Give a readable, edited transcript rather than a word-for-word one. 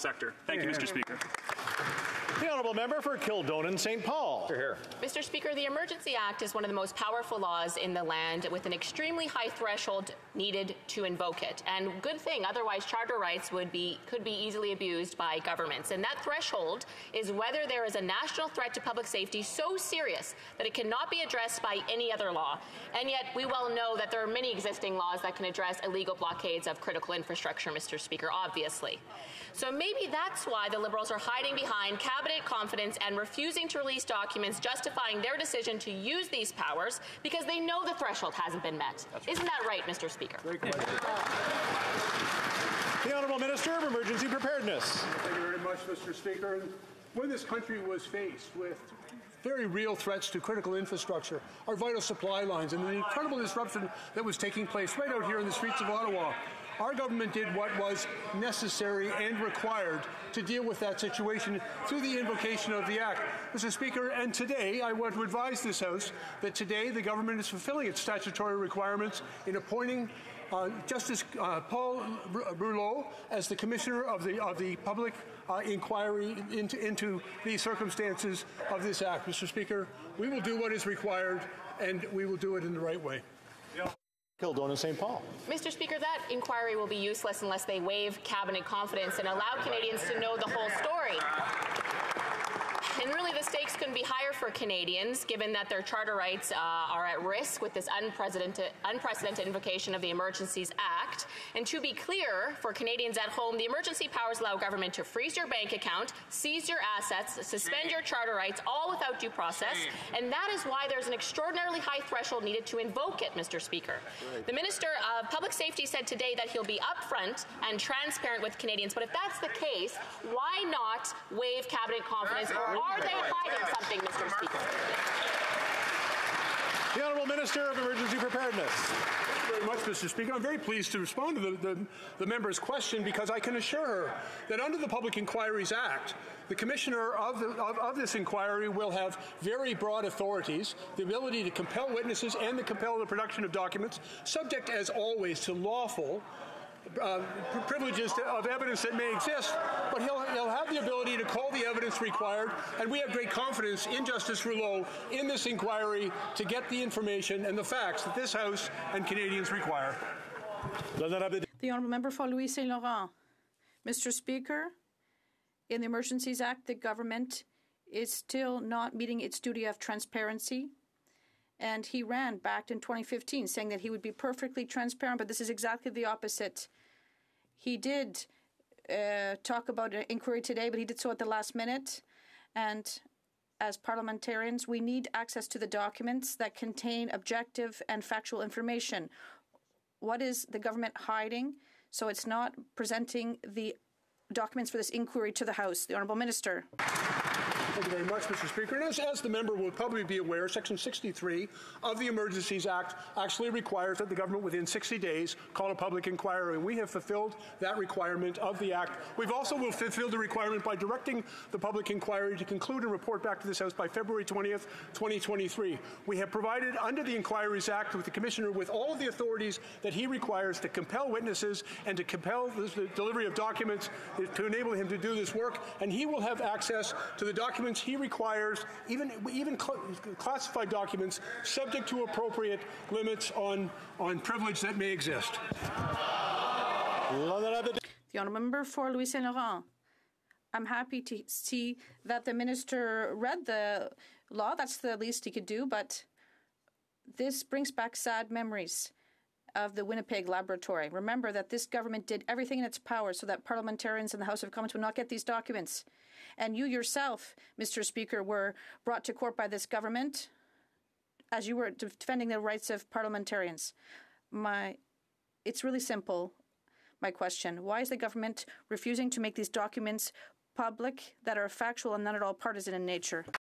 sector. Thank you, Mr. Speaker. The honourable member for Kildonan St. Paul. Here. Mr. Speaker, the Emergency Act is one of the most powerful laws in the land with an extremely high threshold needed to invoke it. And good thing, otherwise charter rights could be easily abused by governments. And that threshold is whether there is a national threat to public safety so serious that it cannot be addressed by any other law. And yet we well know that there are many existing laws that can address illegal blockades of critical infrastructure, Mr. Speaker, obviously. So maybe that's why the Liberals are hiding behind cabinet confidence and refusing to release documents justifying their decision to use these powers because they know the threshold hasn't been met. Isn't that right, Mr. Speaker? The Honourable Minister of Emergency Preparedness. Thank you very much, Mr. Speaker. When this country was faced with very real threats to critical infrastructure, our vital supply lines, and the incredible disruption that was taking place right out here in the streets of Ottawa, our government did what was necessary and required to deal with that situation through the invocation of the Act. Mr. Speaker, and today I want to advise this House that today the government is fulfilling its statutory requirements in appointing Justice Paul Rouleau as the Commissioner of the Public Inquiry into the circumstances of this Act. Mr. Speaker, we will do what is required, and we will do it in the right way. Kildonan St. Paul. Mr. Speaker, that inquiry will be useless unless they waive cabinet confidence and allow Canadians to know the whole story. And really, the stakes couldn't be higher for Canadians, given that their charter rights are at risk with this unprecedented invocation of the Emergencies Act. And to be clear, for Canadians at home, the emergency powers allow government to freeze your bank account, seize your assets, suspend your charter rights, all without due process. And that is why there's an extraordinarily high threshold needed to invoke it, Mr. Speaker. The Minister of Public Safety said today that he'll be upfront and transparent with Canadians. But if that's the case, why not waive cabinet confidence? Or are they hiding something, Mr. Speaker? The Honourable Minister of Emergency Preparedness. Thank you very much, Mr. Speaker. I'm very pleased to respond to the member's question because I can assure her that under the Public Inquiries Act, the Commissioner of this inquiry will have very broad authorities, the ability to compel witnesses and to compel the production of documents, subject, as always, to lawful privileges of evidence that may exist, but he'll have the ability to call the evidence required, and we have great confidence in Justice Rouleau in this inquiry to get the information and the facts that this House and Canadians require. The Honourable Member for Louis St. Laurent. Mr. Speaker, in the Emergencies Act, the government is still not meeting its duty of transparency. And he ran back in 2015 saying that he would be perfectly transparent, but this is exactly the opposite. He did talk about an inquiry today, but he did so at the last minute. And as parliamentarians, we need access to the documents that contain objective and factual information. What is the government hiding? So it's not presenting the documents for this inquiry to the House. The Honourable Minister. Thank you very much, Mr. Speaker. And as the member will probably be aware, Section 63 of the Emergencies Act actually requires that the government within 60 days call a public inquiry, and we have fulfilled that requirement of the Act. We've also fulfilled the requirement by directing the public inquiry to conclude and report back to this House by February 20th, 2023. We have provided under the Inquiries Act with the Commissioner with all of the authorities that he requires to compel witnesses and to compel the delivery of documents to enable him to do this work, and he will have access to the documents he requires, even classified documents, subject to appropriate limits on privilege that may exist. The Honourable Member for Louis St. Laurent. I'm happy to see that the Minister read the law. That's the least he could do, but this brings back sad memories of the Winnipeg laboratory. Remember that this government did everything in its power so that parliamentarians in the House of Commons would not get these documents. And you yourself, Mr. Speaker, were brought to court by this government as you were defending the rights of parliamentarians. It's really simple, my question. Why is the government refusing to make these documents public that are factual and not at all partisan in nature?